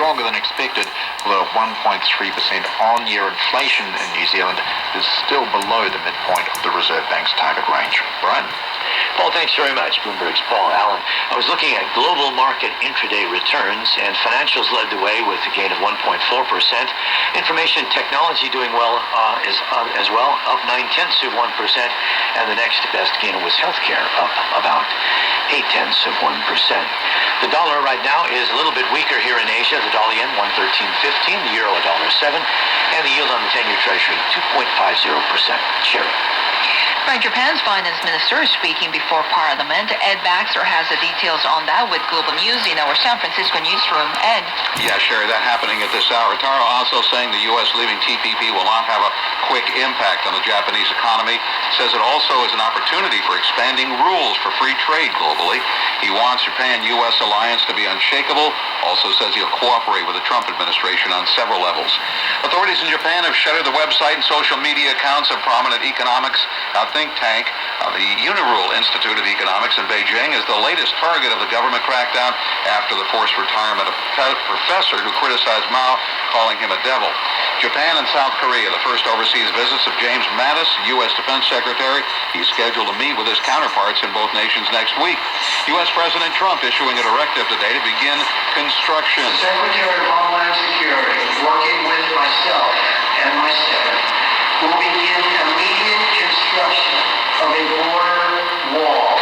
stronger than expected, although 1.3% on-year inflation in New Zealand is still below the midpoint of the Reserve Bank's target range. Brian? Paul, thanks very much. Bloomberg's Paul Allen. I was looking at global market intraday returns, and financials led the way with a gain of 1.4%. Information technology doing well as well, up 0.9%, and the next best gain was healthcare, up about 0.8%. The dollar right now is a little bit weaker here in Asia. The dollar yen 113.15, the euro $1.07, and the yield on the 10-year treasury 2.50%. Sherry. Right, Japan's finance minister is speaking before Parliament. Ed Baxter has the details on that with Global News in our San Francisco newsroom. Ed? Yeah, Sherry, that happening at this hour. Taro also saying the U.S. leaving TPP will not have a quick impact on the Japanese economy. Says it also is an opportunity for expanding rules for free trade globally. He wants Japan-U.S. alliance to be unshakable. Also says he'll cooperate with the Trump administration on several levels. Authorities in Japan have shuttered the website and social media accounts of prominent economics think tank. The Unirule Institute of Economics in Beijing is the latest target of the government crackdown after the forced retirement of a professor who criticized Mao, calling him a devil. Japan and South Korea, the first overseas visits of James Mattis, U.S. Defense Secretary. He's scheduled to meet with his counterparts in both nations next week. U.S. President Trump issuing a directive today to begin construction. The Secretary of Homeland Security, working with myself and my staff, will begin immediate construction of a border wall.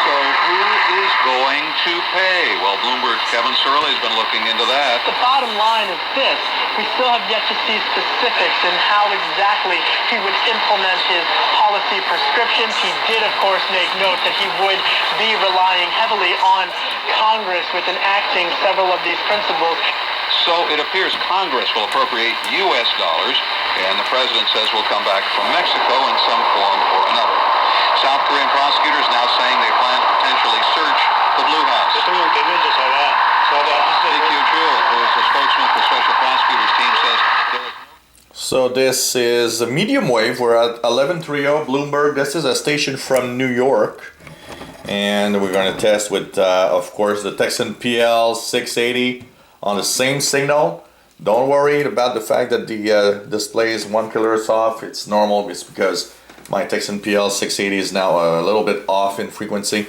So who is going to pay? Well, Bloomberg's Kevin Surley has been looking into that. The bottom line is this. We still have yet to see specifics in how exactly he would implement his policy prescriptions. He did, of course, make note that he would be relying heavily on Congress with enacting several of these principles. So it appears Congress will appropriate U.S. dollars, and the president says we'll come back from Mexico in some form or another. South Korean prosecutors now saying they plan to potentially search the Blue House. Lee Kyu-chul, who is a spokesman for Special Prosecutors Team, says there is So this is Mediumwave. We're at 1130 Bloomberg. This is a station from New York. And we're going to test with, of course, the Tecsun PL 680 on the same signal. Don't worry about the fact that the display is 1 kHz off. It's normal. It's because my Tecsun PL 680 is now a little bit off in frequency.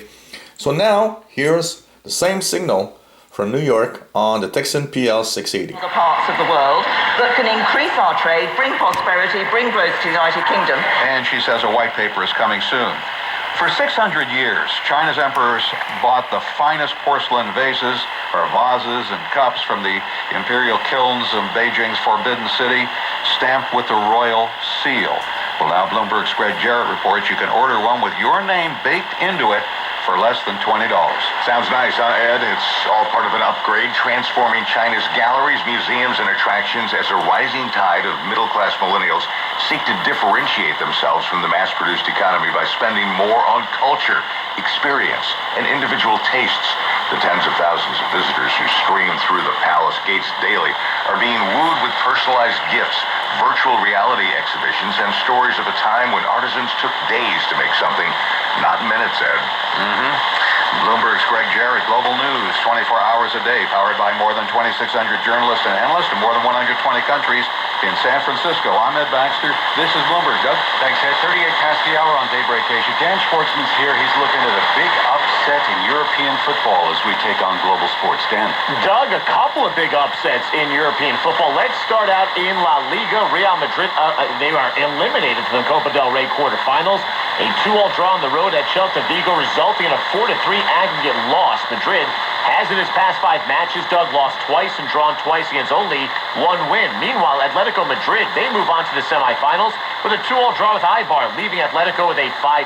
So now, here's the same signal from New York on the Tecsun PL 680. The parts of the world that can increase our trade, bring prosperity, bring growth to the United Kingdom. And she says a white paper is coming soon. For 600 years, China's emperors bought the finest porcelain vases or vases and cups from the imperial kilns of Beijing's Forbidden City, stamped with the royal seal. Well, now Bloomberg's Greg Jarrett reports you can order one with your name baked into it for less than $20. Sounds nice, huh, Ed? It's all part of an upgrade, transforming China's galleries, museums, and attractions as a rising tide of middle-class millennials seek to differentiate themselves from the mass-produced economy by spending more on culture, experience, and individual tastes. The tens of thousands of visitors who stream through the palace gates daily are being wooed with personalized gifts, virtual reality exhibitions, and stories of a time when artisans took days to make something, not minutes, Ed. Bloomberg's Greg Jarrett, Global News, 24 hours a day, powered by more than 2,600 journalists and analysts in more than 120 countries. In San Francisco, I'm Ed Baxter. This is Bloomberg. Doug? Thanks, Ed. 38 past the hour on Daybreak Asia. Dan Schwartzman's here. He's looking at a big upset in European football as we take on global sports. Dan? Doug, a couple of big upsets in European football. Let's start out in La Liga. Real Madrid, they are eliminated from the Copa del Rey quarterfinals. A 2-2 draw on the road at Celta Vigo, resulting in a 4-3 aggregate loss. Madrid has in his past 5 matches, Doug, lost twice and drawn twice against only 1 win. Meanwhile, Atletico Madrid, they move on to the semifinals with a 2-2 draw with Eibar, leaving Atletico with a 5-2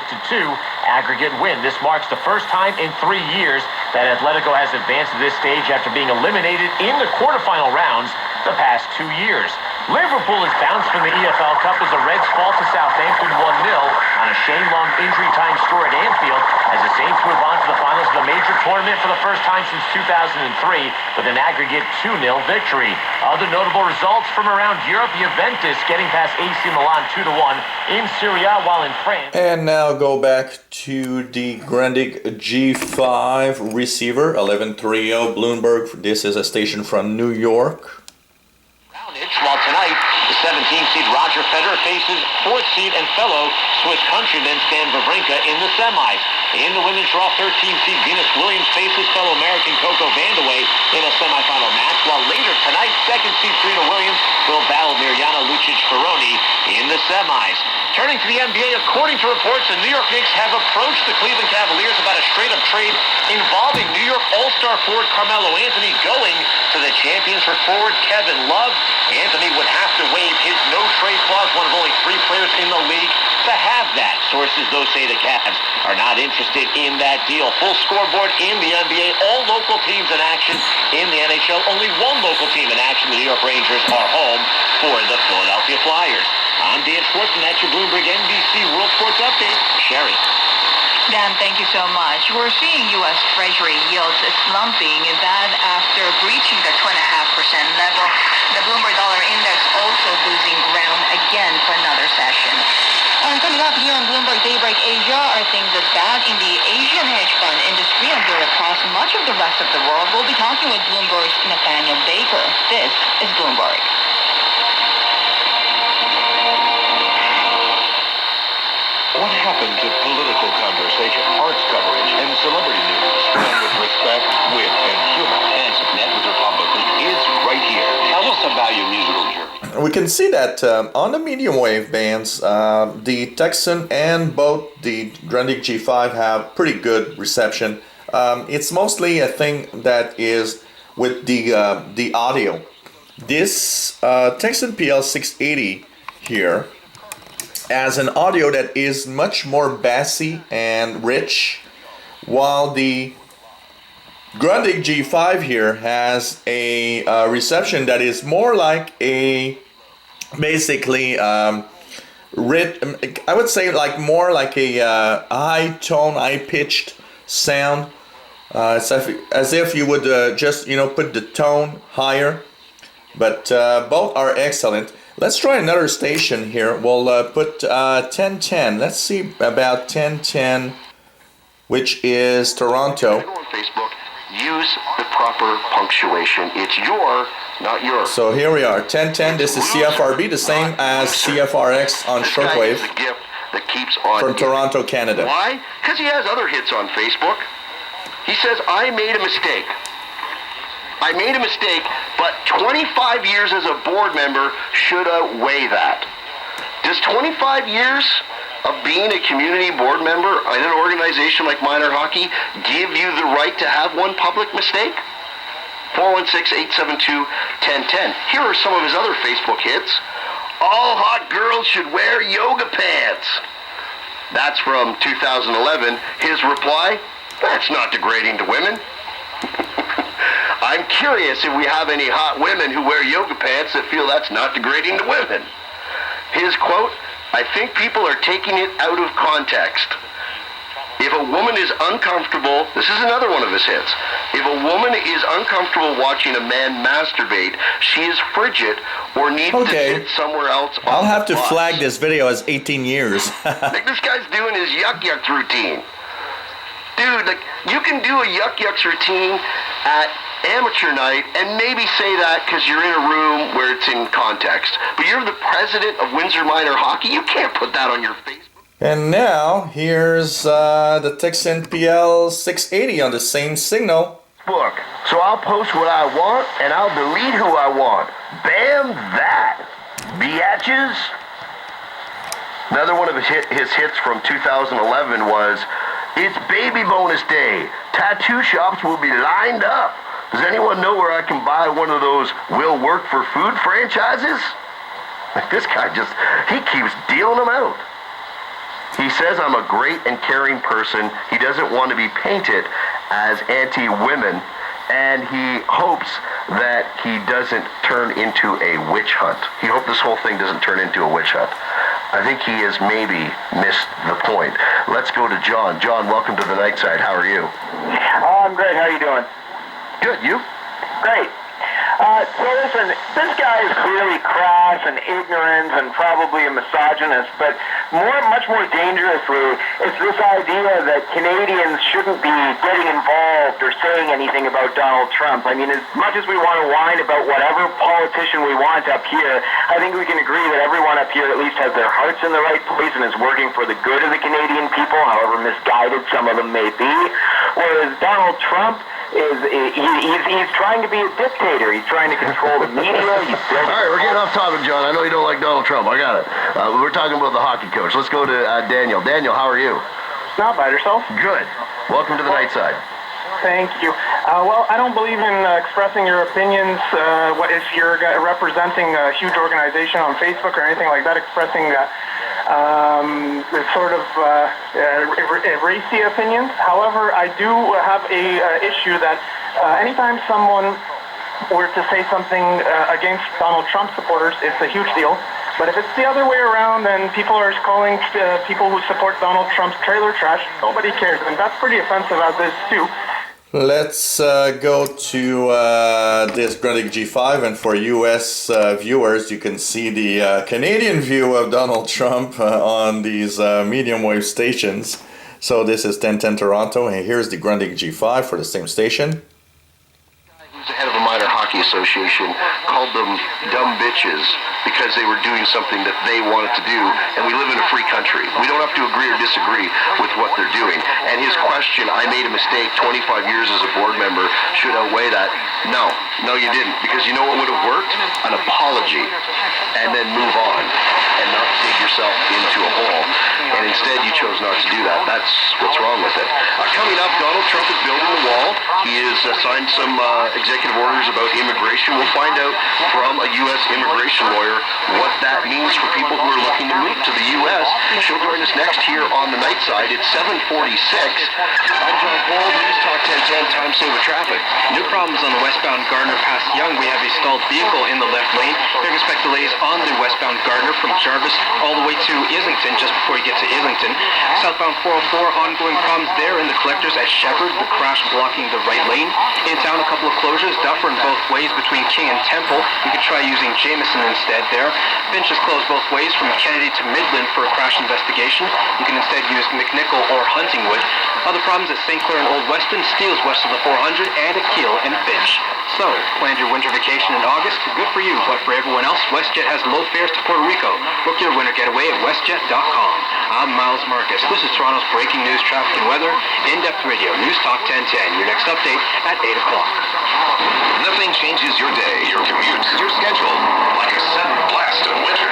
aggregate win. This marks the first time in 3 years that Atletico has advanced to this stage after being eliminated in the quarterfinal rounds the past 2 years. Liverpool is bounced from the EFL Cup as the Reds fall to Southampton 1-0 on a Shane Long injury time score at Anfield as the Saints move on to the finals of the major tournament for the first time since 2003 with an aggregate 2-0 victory. Other notable results from around Europe: Juventus getting past AC Milan 2-1 in Serie A, while in France. And now go back to the Grundig G5 receiver, 1130 Bloomberg. This is a station from New York. While tonight, the 17th seed Roger Federer faces 4th seed and fellow Swiss countryman Stan Wawrinka in the semis. In the women's draw, 13th seed Venus Williams faces fellow American Coco Vandeweghe in a semifinal match, while later tonight, 2nd seed Serena Williams will battle Mirjana Lucic-Ferroni in the semis. Turning to the NBA, according to reports, the New York Knicks have approached the Cleveland Cavaliers about a straight-up trade involving New York All-Star forward Carmelo Anthony going to the champions for forward Kevin Love. Anthony would have to waive his no-trade clause, one of only 3 players in the league to have that. Sources, though, say the Cavs are not interested in that deal. Full scoreboard in the NBA, all local teams in action. In the NHL, only one local team in action. The New York Rangers are home for the Philadelphia Flyers. I'm Dan Schwartz, and that's your Bloomberg NBC World Sports Update. Sherry. Dan, thank you so much. We're seeing U.S. Treasury yields slumping, and that after breaching the 2.5% level. The Bloomberg Dollar Index also losing ground again for another session. Coming up here on Bloomberg Daybreak Asia, are things as bad in the Asian hedge fund industry as they're across much of the rest of the world? We'll be talking with Bloomberg's Nathaniel Baker. This is Bloomberg. What happened to political conversation, arts coverage, and celebrity news? And with respect, wit, and humor. And Network Republic is right here. Tell us about your musical journey. We can see that on the Mediumwave bands, the Tecsun and both the Grundig G5 have pretty good reception. It's mostly a thing that is with the audio. This Tecsun PL680 here as an audio that is much more bassy and rich, while the Grundig G5 here has a reception that is more like a basically I would say like more like a high tone, high pitched sound. It's as if you would just put the tone higher, but both are excellent. Let's try another station here. We'll put 1010. Let's see about 1010, which is Toronto. Go on Facebook, use the proper punctuation. It's your, not yours. So here we are, 1010. This is CFRB, the same as CFRX on shortwave This guy is the gift that keeps on from giving. Toronto, Canada. Why? Because he has other hits on Facebook. He says, I made a mistake. I made a mistake, but 25 years as a board member should outweigh that. Does 25 years of being a community board member in an organization like minor hockey give you the right to have one public mistake? 416-872-1010. Here are some of his other Facebook hits. All hot girls should wear yoga pants. That's from 2011. His reply, that's not degrading to women. I'm curious if we have any hot women who wear yoga pants that feel that's not degrading to women. His quote, I think people are taking it out of context. If a woman is uncomfortable, this is another one of his hits. If a woman is uncomfortable watching a man masturbate, she is frigid or needs to sit somewhere else. I'll have to flag this video as 18 years. Like this guy's doing his yuck-yucks routine. Dude, like, you can do a yuck-yucks routine at amateur night and maybe say that because you're in a room where it's in context. But you're the president of Windsor Minor Hockey. You can't put that on your Facebook. And now, here's the Tecsun PL680 on the same signal. Look, so I'll post what I want and I'll delete who I want. Bam, that. Biatches. Another one of his hits from 2011 was, it's baby bonus day. Tattoo shops will be lined up. Does anyone know where I can buy one of those will work for food franchises? This guy he keeps dealing them out. He says I'm a great and caring person. He doesn't want to be painted as anti-women. and he hopes that he doesn't turn into a witch hunt. He hopes this whole thing doesn't turn into a witch hunt. I think he has maybe missed the point. Let's go to John. John, welcome to the Night Side. How are you? Oh, I'm great. How are you doing? Good. You? Great. So listen, this guy is clearly crass and ignorant and probably a misogynist, but much more dangerously, it's this idea that Canadians shouldn't be getting involved or saying anything about Donald Trump. I mean, as much as we want to whine about whatever politician we want up here, I think we can agree that everyone up here at least has their hearts in the right place and is working for the good of the Canadian people, however misguided some of them may be. Whereas Donald Trump he's trying to be a dictator. He's trying to control the media. All right, we're getting off topic, John. I know you don't like Donald Trump. I got it. We're talking about the hockey coach. Let's go to Daniel. Daniel, how are you? Not bad. Yourself? Good. Welcome to the Night Side. Thank you. Well, I don't believe in expressing your opinions. If you're representing a huge organization on Facebook or anything like that, expressing sort of racy opinions. However, I do have a issue that anytime someone were to say something against Donald Trump supporters, it's a huge deal. But if it's the other way around and people are calling people who support Donald Trump's trailer trash, nobody cares. And that's pretty offensive as is too. Let's go to this Grundig G5, and for US viewers, you can see the Canadian view of Donald Trump on these medium wave stations. So this is 1010 Toronto, and here's the Grundig G5 for the same station. Who's the head of a minor hockey association called them dumb bitches because they were doing something that they wanted to do, and we live in a free country. We don't have to agree or disagree with what they're doing. And his question, I made a mistake 25 years as a board member, should outweigh that. No, you didn't, because you know what would have worked? An apology, and then move on, and not dig yourself into a hole. And instead you chose not to do that. That's what's wrong with it. Coming up, Donald Trump is building the wall. He has signed some executive orders about immigration. We'll find out from a U.S. immigration lawyer what that means for people who are looking to move to the U.S. She'll join us next here on the Night Side. It's 7:46. I'm John Paul, News Talk 1010, time saver traffic. New problems on the westbound Gardner past Young. We have a stalled vehicle in the left lane. You can expect delays on the westbound Gardner from Jarvis all the way to Islington, just before you get to Islington. Southbound 404, ongoing problems there in the collectors at Shepherd, the crash blocking the right lane. In town, a couple of closures, Dufferin both ways between King and Temple. You could try using Jameson instead there. Finch is closed both ways from Kennedy to Midland for a crash investigation. You can instead use McNichol or Huntingwood. Other problems at St. Clair and Old Weston, Steeles west of the 400, and at Keele and Finch. So, planned your winter vacation in August? Good for you, but for everyone else, WestJet has low fares to Puerto Rico. Book your winter getaway at westjet.com. I'm Miles Marcus. This is Toronto's breaking news, traffic, and weather. In-depth radio, News Talk 1010. Your next update at 8 o'clock. Nothing changes your day, your commute, your schedule, like a sudden blast of winter.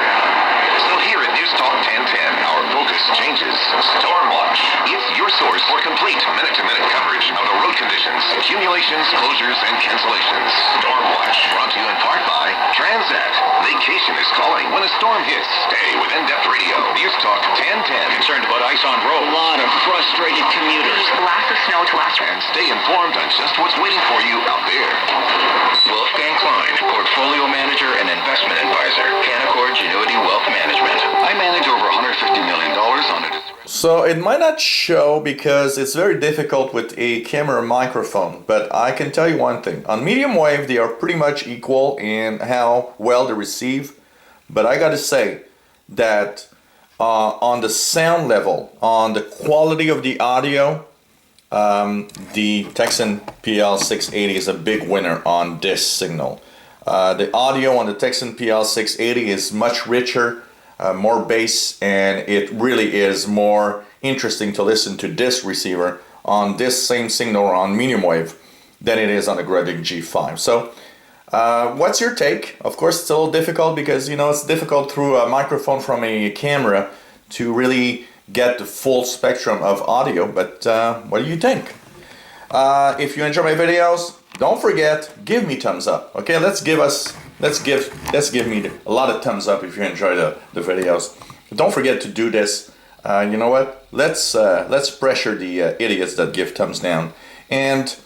So here at News Talk 1010, our focus changes. Storm Watch. It's your source for complete minute-to-minute coverage of the road conditions, accumulations, closures, and cancellations. Storm Watch, brought to you in part by Transat. Vacation is calling. When a storm hits, stay with in-depth radio. News Talk 1010. Concerned about ice on road. A lot of frustrated commuters. Lots of snow to last. And stay informed on just what's waiting for you out there. Wolfgang Klein, Portfolio Manager and Investment Advisor, Canaccord Genuity Wealth Management. I manage over $150 million on it. So it might not show because it's very difficult with a camera microphone, but I can tell you one thing. On medium wave, they are pretty much equal in how well they receive, but I gotta say that on the sound level, on the quality of the audio, the Tecsun PL680 is a big winner on this signal. The audio on the Tecsun PL680 is much richer, more bass, and it really is more interesting to listen to this receiver on this same signal on medium wave than it is on the Grundig G5. So what's your take? Of course, it's a little difficult because, you know, it's difficult through a microphone from a camera to really get the full spectrum of audio, but what do you think? If you enjoy my videos, don't forget, give me thumbs up. Okay, let's give me a lot of thumbs up if you enjoy the videos. Don't forget to do this. You know what? Let's pressure the idiots that give thumbs down. And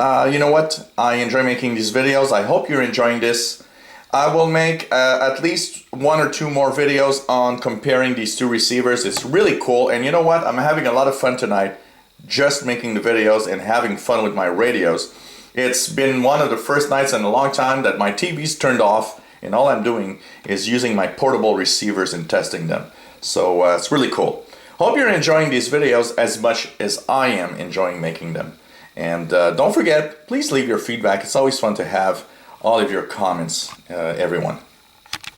you know what? I enjoy making these videos. I hope you're enjoying this. I will make at least 1 or 2 more videos on comparing these two receivers. It's really cool. And you know what? I'm having a lot of fun tonight just making the videos and having fun with my radios. It's been one of the first nights in a long time that my TV's turned off and all I'm doing is using my portable receivers and testing them. So it's really cool. Hope you're enjoying these videos as much as I am enjoying making them. And don't forget, please leave your feedback. It's always fun to have all of your comments, everyone.